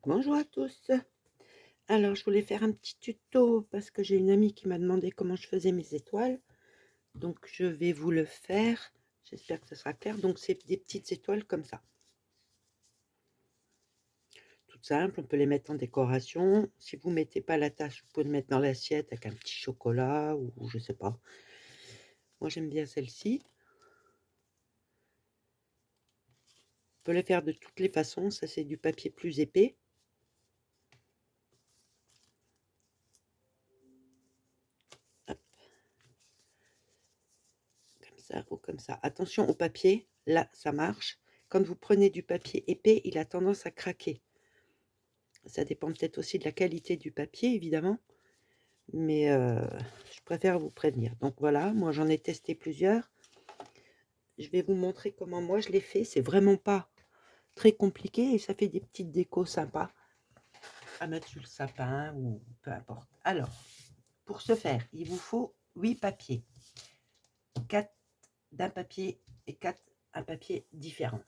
Bonjour à tous. Alors, je voulais faire un petit tuto parce que j'ai une amie qui m'a demandé comment je faisais mes étoiles. Donc, je vais vous le faire. J'espère que ce sera clair. Donc, c'est des petites étoiles comme ça. Toutes simples, on peut les mettre en décoration. Si vous ne mettez pas la tache, vous pouvez le mettre dans l'assiette avec un petit chocolat ou je sais pas. Moi, j'aime bien celle-ci. On peut les faire de toutes les façons. Ça, c'est du papier plus épais. Hop, comme ça ou comme ça. Attention au papier. Là, ça marche. Quand vous prenez du papier épais, il a tendance à craquer. Ça dépend peut-être aussi de la qualité du papier, évidemment, mais je préfère vous prévenir. Donc voilà, moi j'en ai testé plusieurs. Je vais vous montrer comment moi je l'ai fait. C'est vraiment pas très compliqué et ça fait des petites décos sympas à mettre sur le sapin ou peu importe. Alors, pour ce faire, il vous faut 8 papiers. 4 d'un papier et 4 un papier différent.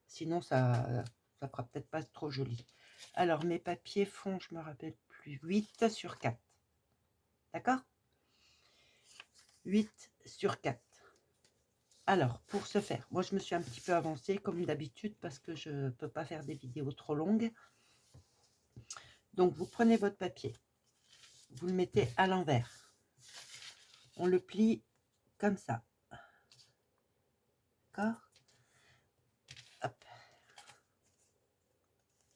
Sinon, ça fera peut-être pas trop joli. Alors, mes papiers font, je me rappelle plus, 8 sur 4. D'accord? 8 sur 4. Alors, pour ce faire, moi je me suis un petit peu avancée comme d'habitude parce que je ne peux pas faire des vidéos trop longues. Donc, vous prenez votre papier, vous le mettez à l'envers. On le plie comme ça. D'accord? Hop.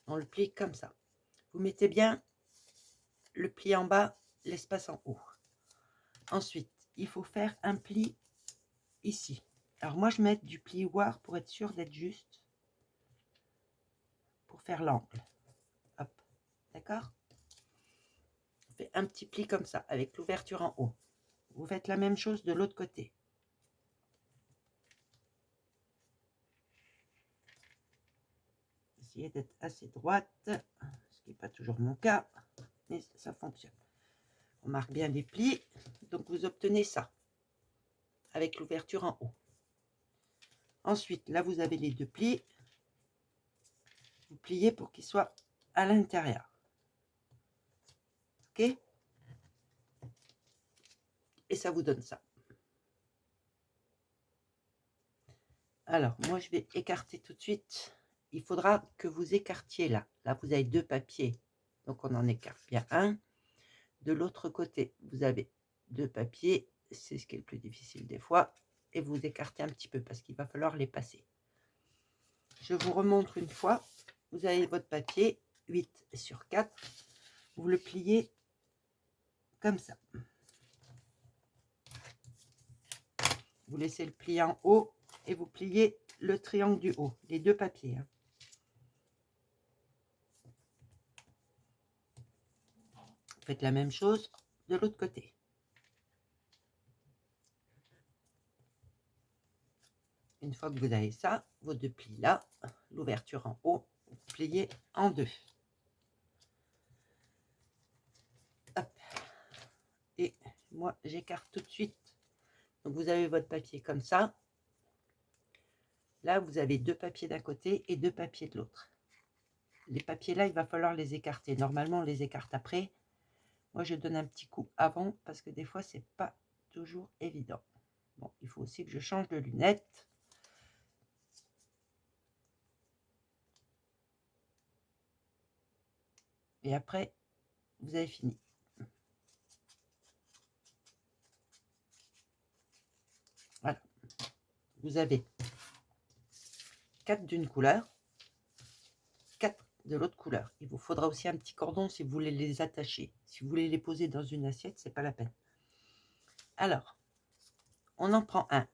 On le plie comme ça. Vous mettez bien le pli en bas, l'espace en haut. Ensuite, il faut faire un pli ici. Alors moi, je mets du plioir pour être sûr d'être juste. Pour faire l'angle. Hop. D'accord? On fait un petit pli comme ça, avec l'ouverture en haut. Vous faites la même chose de l'autre côté. Essayez d'être assez droite, ce qui n'est pas toujours mon cas, mais ça fonctionne. On marque bien les plis, donc vous obtenez ça, avec l'ouverture en haut. Ensuite, là vous avez les deux plis, vous pliez pour qu'ils soient à l'intérieur. Ok? Et ça vous donne ça. Alors, moi je vais écarter tout de suite. Il faudra que vous écartiez là. Là, vous avez deux papiers, donc on en écarte bien un. De l'autre côté, vous avez deux papiers, c'est ce qui est le plus difficile des fois, et vous écartez un petit peu parce qu'il va falloir les passer. Je vous remontre une fois. Vous avez votre papier, 8 sur 4. Vous le pliez comme ça. Vous laissez le pli en haut et vous pliez le triangle du haut, les deux papiers. Vous faites la même chose de l'autre côté. Une fois que vous avez ça, vos deux plis là, l'ouverture en haut, vous pliez en deux. Hop. Et moi, j'écarte tout de suite. Donc, vous avez votre papier comme ça. Là, vous avez deux papiers d'un côté et deux papiers de l'autre. Les papiers là, il va falloir les écarter. Normalement, on les écarte après. Moi, je donne un petit coup avant parce que des fois, c'est pas toujours évident. Bon, il faut aussi que je change de lunettes. Et après, vous avez fini. Voilà. Vous avez 4 d'une couleur, 4 de l'autre couleur. Il vous faudra aussi un petit cordon si vous voulez les attacher. Si vous voulez les poser dans une assiette, c'est pas la peine. Alors, on en prend un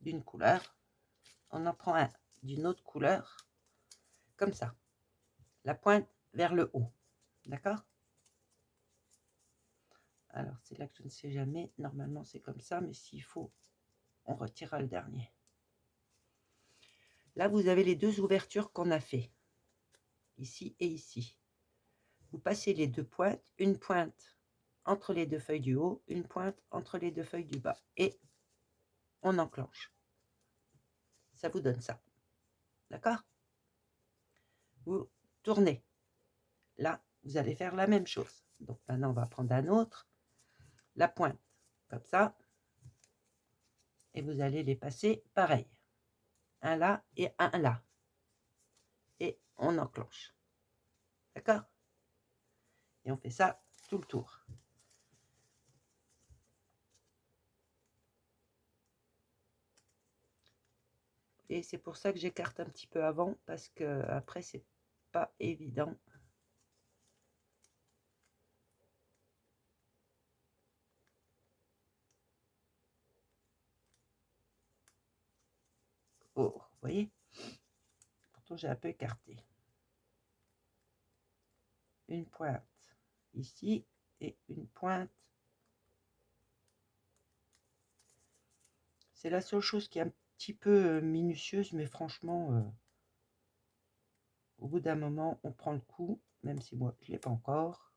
d'une couleur, on en prend un d'une autre couleur, comme ça. La pointe vers le haut. D'accord? Alors, c'est là que je ne sais jamais. Normalement, c'est comme ça, mais s'il faut, on retirera le dernier. Là, vous avez les deux ouvertures qu'on a fait. Ici et ici. Vous passez les deux pointes, une pointe entre les deux feuilles du haut, une pointe entre les deux feuilles du bas. Et on enclenche. Ça vous donne ça. D'accord? Vous tournez. Là, vous allez faire la même chose. Donc maintenant, on va prendre un autre, la pointe, comme ça. Et vous allez les passer pareil. Un là et un là. Et on enclenche. D'accord? Et on fait ça tout le tour. Et c'est pour ça que j'écarte un petit peu avant, parce que après c'est pas évident. Oh, vous voyez? Pourtant j'ai un peu écarté. Une pointe ici et une pointe. C'est la seule chose qui est un petit peu minutieuse, mais franchement, au bout d'un moment, on prend le coup, même si moi, je ne l'ai pas encore.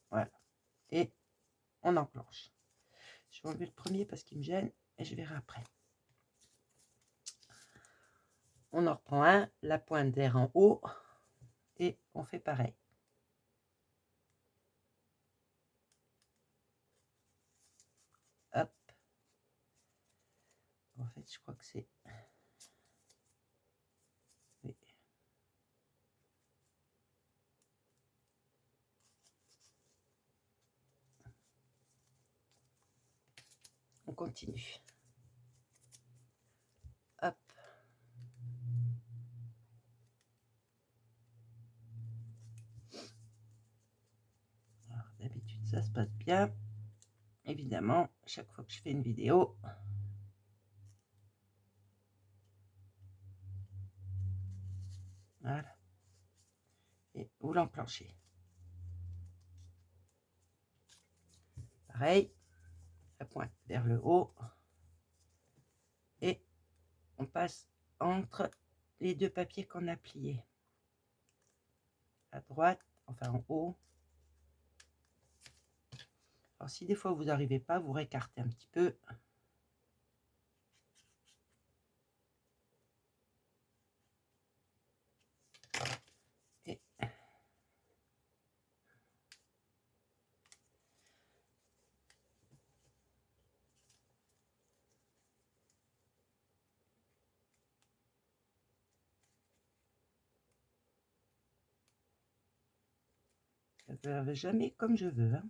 Voilà. Et on enclenche. Je vais enlever le premier parce qu'il me gêne et je verrai après. On en reprend un, la pointe d'air en haut, et on fait pareil. Hop. En fait, je crois que c'est... Oui. On continue. Hop. D'habitude, ça se passe bien. Évidemment, chaque fois que je fais une vidéo, voilà. Et vous l'enclenchez. Pareil, la pointe vers le haut. Et on passe entre les deux papiers qu'on a pliés. À droite, enfin en haut. Alors si des fois vous n'arrivez pas, vous récartez un petit peu. Et ça ne jamais comme je veux. Hein.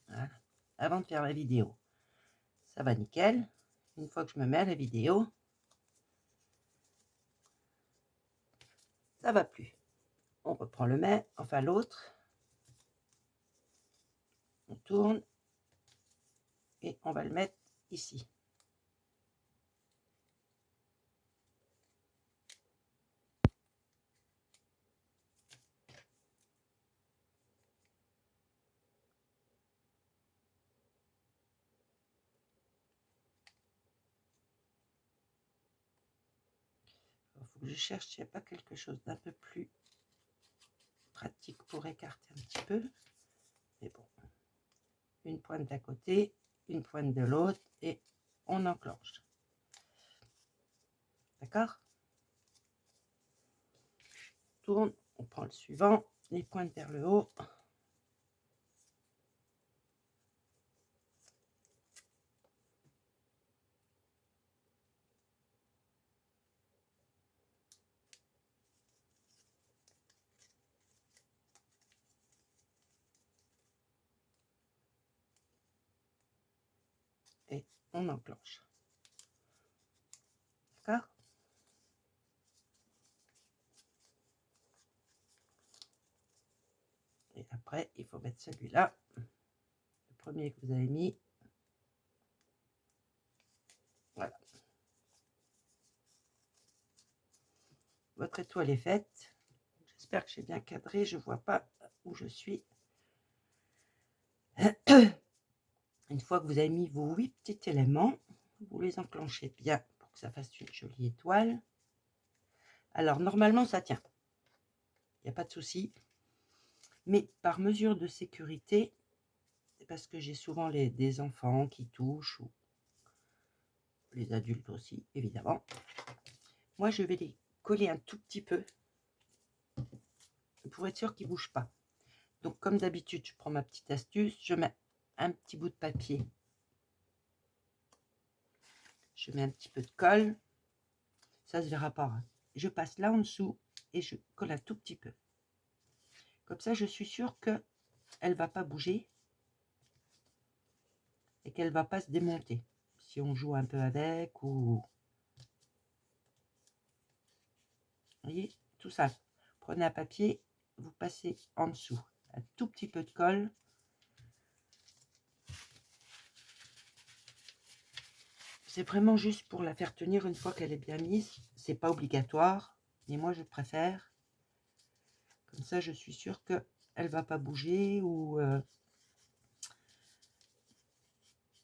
Voilà. Avant de faire la vidéo, ça va nickel. Une fois que je me mets à la vidéo, ça va plus. On reprend le même, enfin l'autre. On tourne et on va le mettre ici. Il faut que je cherche s'il n'y a pas quelque chose d'un peu plus pratique pour écarter un petit peu. Mais bon, une pointe d'un côté, une pointe de l'autre et on enclenche. D'accord? Tourne, on prend le suivant, les pointes vers le haut. Et on enclenche. D'accord? Et après, il faut mettre celui-là, le premier que vous avez mis. Voilà. Votre étoile est faite. J'espère que j'ai bien cadré. Je ne vois pas où je suis. Une fois que vous avez mis vos 8 petits éléments, vous les enclenchez bien pour que ça fasse une jolie étoile. Alors, normalement, ça tient. Il n'y a pas de souci. Mais par mesure de sécurité, parce que j'ai souvent des enfants qui touchent, ou les adultes aussi, évidemment. Moi, je vais les coller un tout petit peu pour être sûr qu'ils ne bougent pas. Donc, comme d'habitude, je prends ma petite astuce, je mets un petit bout de papier. Je mets un petit peu de colle. Ça se verra pas, hein. Je passe là en dessous et je colle un tout petit peu. Comme ça, je suis sûre qu'elle ne va pas bouger et qu'elle ne va pas se démonter. Si on joue un peu avec ou... Vous voyez, tout ça. Prenez un papier, vous passez en dessous. Un tout petit peu de colle. C'est vraiment juste pour la faire tenir une fois qu'elle est bien mise. C'est pas obligatoire, mais moi je préfère. Comme ça, je suis sûre qu'elle va pas bouger ou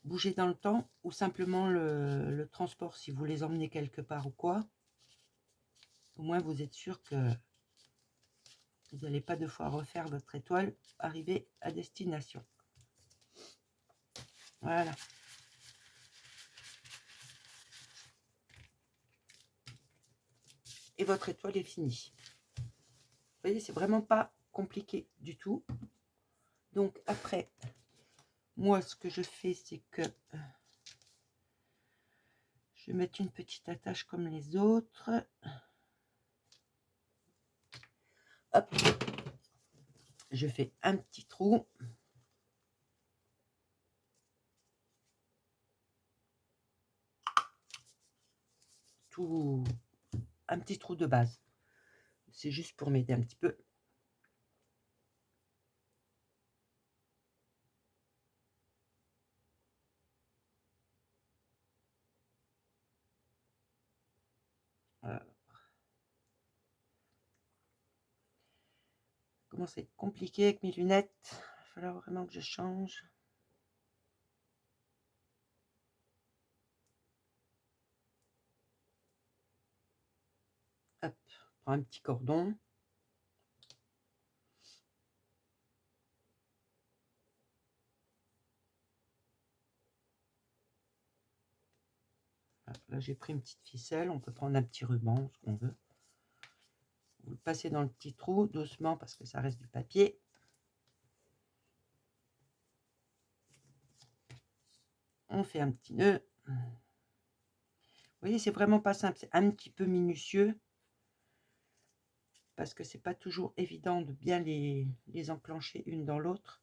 bouger dans le temps, ou simplement le transport si vous les emmenez quelque part ou quoi. Au moins, vous êtes sûr que vous n'allez pas deux fois refaire votre étoile arriver à destination. Voilà. Et votre étoile est finie. Vous voyez, c'est vraiment pas compliqué du tout. Donc après, moi, ce que je fais, c'est que je vais mettre une petite attache comme les autres. Hop. Je fais un petit trou. Tout, un petit trou de base. C'est juste pour m'aider un petit peu. Voilà. Commence à être compliqué avec mes lunettes. Il va falloir vraiment que je change. Hop, on prend un petit cordon. Là, j'ai pris une petite ficelle. On peut prendre un petit ruban, ce qu'on veut. Vous le passez dans le petit trou, doucement, parce que ça reste du papier. On fait un petit nœud. Vous voyez, c'est vraiment pas simple. C'est un petit peu minutieux. Parce que c'est pas toujours évident de bien les enclencher une dans l'autre.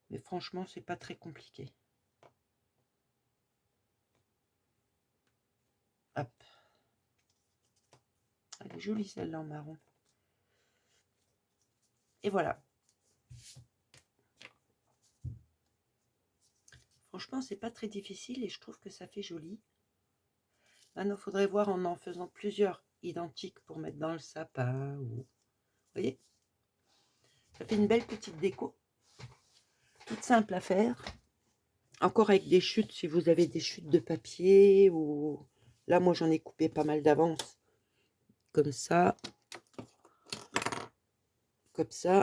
Mais franchement, c'est pas très compliqué. Hop. Elle est jolie celle-là en marron. Et voilà. Franchement, c'est pas très difficile et je trouve que ça fait joli. Maintenant, il faudrait voir en faisant plusieurs identiques pour mettre dans le sapin. Ou... Vous voyez, ça fait une belle petite déco. Toute simple à faire. Encore avec des chutes, si vous avez des chutes de papier. Ou là, moi, j'en ai coupé pas mal d'avance. Comme ça,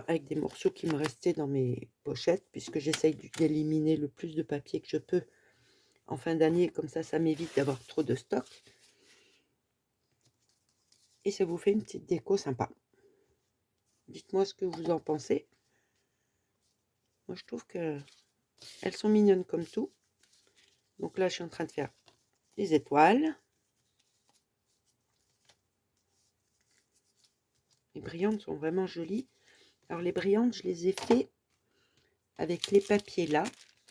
avec des morceaux qui me restaient dans mes pochettes, puisque j'essaye d'éliminer le plus de papier que je peux en fin d'année, comme ça m'évite d'avoir trop de stock. Et ça vous fait une petite déco sympa. Dites-moi ce que vous en pensez. Moi, je trouve que elles sont mignonnes comme tout. Donc là, je suis en train de faire les étoiles. Les brillantes sont vraiment jolies. Alors, les brillantes, je les ai fait avec les papiers là.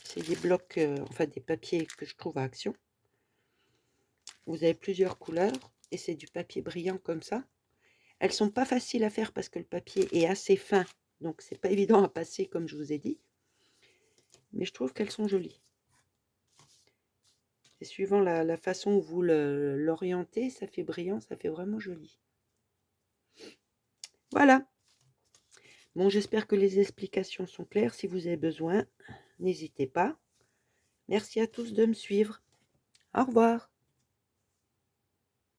C'est des blocs, enfin des papiers que je trouve à Action. Vous avez plusieurs couleurs et c'est du papier brillant comme ça. Elles sont pas faciles à faire parce que le papier est assez fin. Donc, c'est pas évident à passer comme je vous ai dit. Mais je trouve qu'elles sont jolies. Et suivant la façon où vous l'orientez, ça fait brillant, ça fait vraiment joli. Voilà. Bon, j'espère que les explications sont claires. Si vous avez besoin, n'hésitez pas. Merci à tous de me suivre. Au revoir.